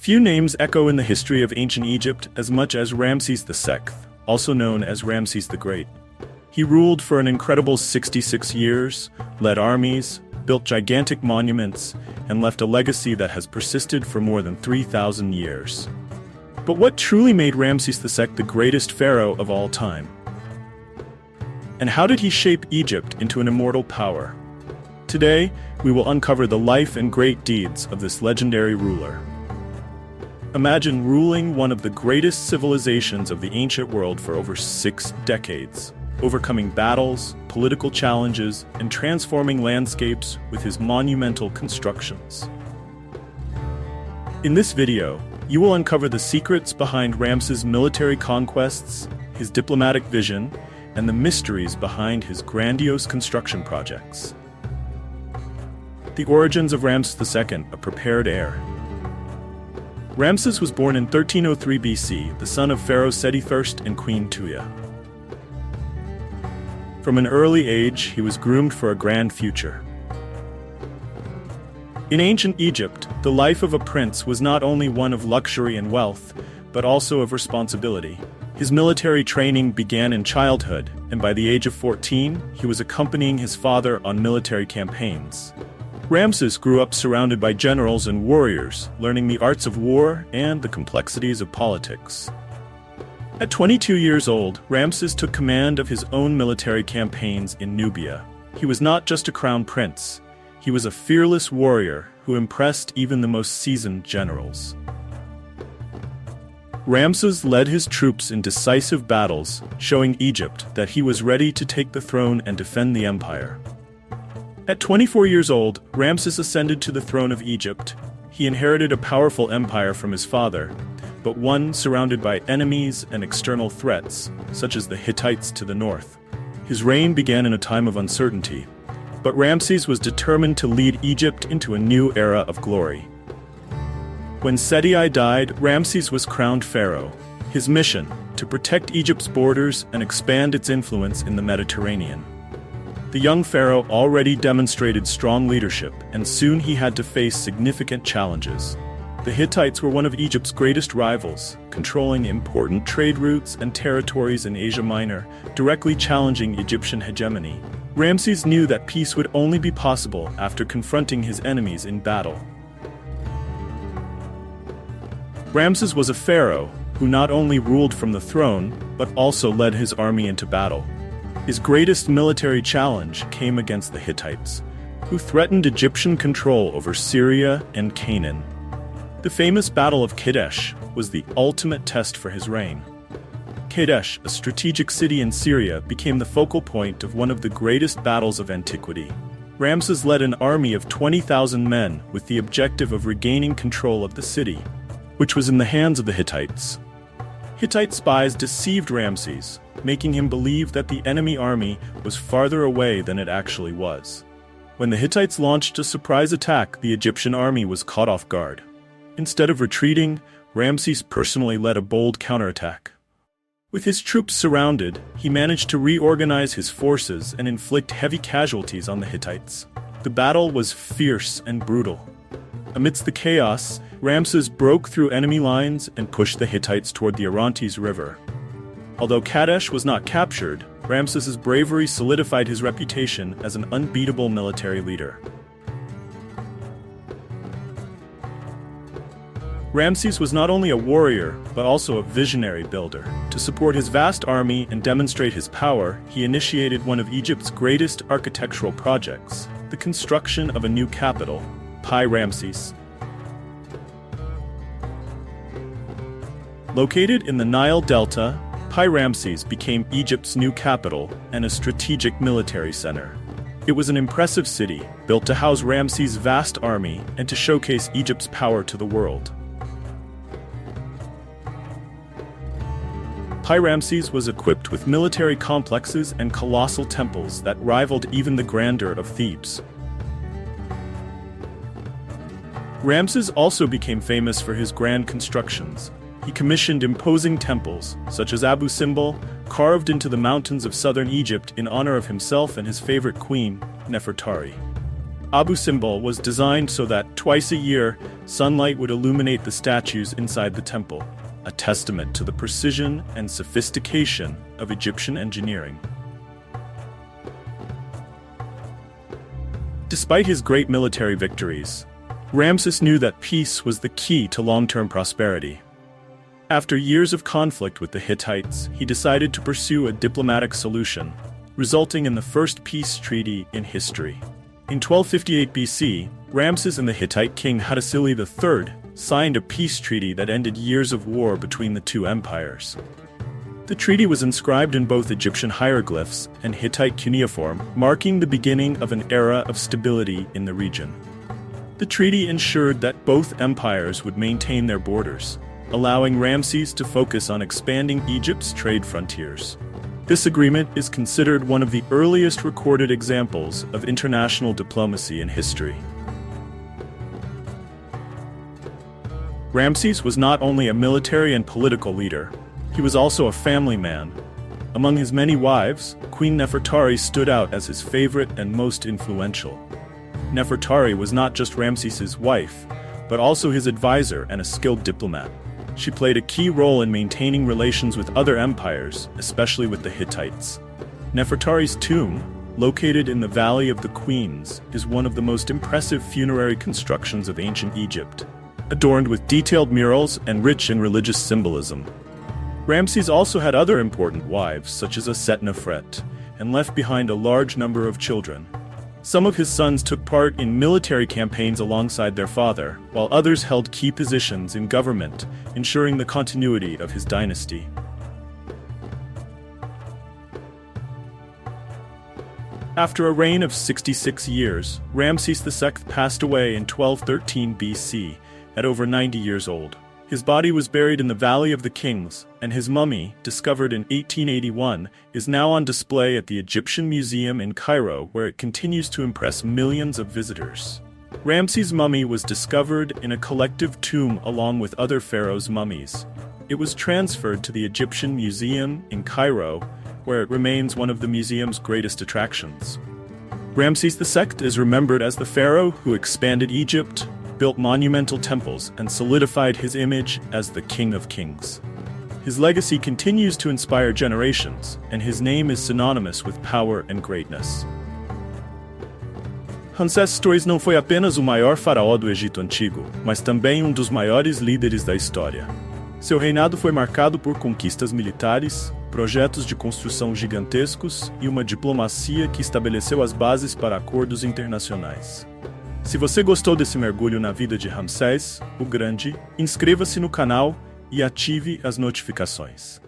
Few names echo in the history of ancient Egypt as much as Ramses II, also known as Ramses the Great. He ruled for an incredible 66 years, led armies, built gigantic monuments, and left a legacy that has persisted for more than 3,000 years. But what truly made Ramses II the greatest pharaoh of all time? And how did he shape Egypt into an immortal power? Today, we will uncover the life and great deeds of this legendary ruler. Imagine ruling one of the greatest civilizations of the ancient world for over 6 decades, overcoming battles, political challenges, and transforming landscapes with his monumental constructions. In this video, you will uncover the secrets behind Ramses' military conquests, his diplomatic vision, and the mysteries behind his grandiose construction projects. The origins of Ramses II, a prepared heir. Ramses was born in 1303 BC, the son of Pharaoh Seti I and Queen Tuya. From an early age, he was groomed for a grand future. In ancient Egypt, the life of a prince was not only one of luxury and wealth, but also of responsibility. His military training began in childhood, and by the age of 14, he was accompanying his father on military campaigns. Ramses grew up surrounded by generals and warriors, learning the arts of war and the complexities of politics. At 22 years old, Ramses took command of his own military campaigns in Nubia. He was not just a crown prince, he was a fearless warrior who impressed even the most seasoned generals. Ramses led his troops in decisive battles, showing Egypt that he was ready to take the throne and defend the empire. At 24 years old, Ramses ascended to the throne of Egypt. He inherited a powerful empire from his father, but one surrounded by enemies and external threats, such as the Hittites to the north. His reign began in a time of uncertainty, but Ramses was determined to lead Egypt into a new era of glory. When Seti I died, Ramses was crowned pharaoh. His mission, to protect Egypt's borders and expand its influence in the Mediterranean. The young pharaoh already demonstrated strong leadership, and soon he had to face significant challenges. The Hittites were one of Egypt's greatest rivals, controlling important trade routes and territories in Asia Minor, directly challenging Egyptian hegemony. Ramses knew that peace would only be possible after confronting his enemies in battle. Ramses was a pharaoh who not only ruled from the throne, but also led his army into battle. His greatest military challenge came against the Hittites, who threatened Egyptian control over Syria and Canaan. The famous Battle of Kadesh was the ultimate test for his reign. Kadesh, a strategic city in Syria, became the focal point of one of the greatest battles of antiquity. Ramses led an army of 20,000 men with the objective of regaining control of the city, which was in the hands of the Hittites. Hittite spies deceived Ramses, making him believe that the enemy army was farther away than it actually was. When the Hittites launched a surprise attack, the Egyptian army was caught off guard. Instead of retreating, Ramses personally led a bold counterattack. With his troops surrounded, he managed to reorganize his forces and inflict heavy casualties on the Hittites. The battle was fierce and brutal. Amidst the chaos, Ramses broke through enemy lines and pushed the Hittites toward the Orontes River. Although Kadesh was not captured, Ramses' bravery solidified his reputation as an unbeatable military leader. Ramses was not only a warrior, but also a visionary builder. To support his vast army and demonstrate his power, he initiated one of Egypt's greatest architectural projects, the construction of a new capital, Pi-Ramses. Located in the Nile Delta, Pi-Ramses became Egypt's new capital and a strategic military center. It was an impressive city, built to house Ramses' vast army and to showcase Egypt's power to the world. Pi-Ramses was equipped with military complexes and colossal temples that rivaled even the grandeur of Thebes. Ramses also became famous for his grand constructions. He commissioned imposing temples, such as Abu Simbel, carved into the mountains of southern Egypt in honor of himself and his favorite queen, Nefertari. Abu Simbel was designed so that twice a year, sunlight would illuminate the statues inside the temple, a testament to the precision and sophistication of Egyptian engineering. Despite his great military victories, Ramses knew that peace was the key to long-term prosperity. After years of conflict with the Hittites, he decided to pursue a diplomatic solution, resulting in the first peace treaty in history. In 1258 BC, Ramses and the Hittite king Hattusili III signed a peace treaty that ended years of war between the two empires. The treaty was inscribed in both Egyptian hieroglyphs and Hittite cuneiform, marking the beginning of an era of stability in the region. The treaty ensured that both empires would maintain their borders, allowing Ramses to focus on expanding Egypt's trade frontiers. This agreement is considered one of the earliest recorded examples of international diplomacy in history. Ramses was not only a military and political leader, he was also a family man. Among his many wives, Queen Nefertari stood out as his favorite and most influential. Nefertari was not just Ramses's wife, but also his advisor and a skilled diplomat. She played a key role in maintaining relations with other empires, especially with the Hittites. Nefertari's tomb, located in the Valley of the Queens, is one of the most impressive funerary constructions of ancient Egypt, adorned with detailed murals and rich in religious symbolism. Ramses also had other important wives, such as Nefret, and left behind a large number of children. Some of his sons took part in military campaigns alongside their father, while others held key positions in government, ensuring the continuity of his dynasty. After a reign of 66 years, Ramses II passed away in 1213 BC, at over 90 years old. His body was buried in the Valley of the Kings, and his mummy, discovered in 1881, is now on display at the Egyptian Museum in Cairo, where it continues to impress millions of visitors. Ramses' mummy was discovered in a collective tomb along with other pharaohs' mummies. It was transferred to the Egyptian Museum in Cairo, where it remains one of the museum's greatest attractions. Ramses II is remembered as the pharaoh who expanded Egypt, built monumental temples, and solidified his image as the King of Kings. His legacy continues to inspire generations, and his name is synonymous with power and greatness. Ramsés II não foi apenas o maior faraó do Egito Antigo, mas também dos maiores líderes da história. Seu reinado foi marcado por conquistas militares, projetos de construção gigantescos e uma diplomacia que estabeleceu as bases para acordos internacionais. Se você gostou desse mergulho na vida de Ramsés, o Grande, inscreva-se no canal e ative as notificações.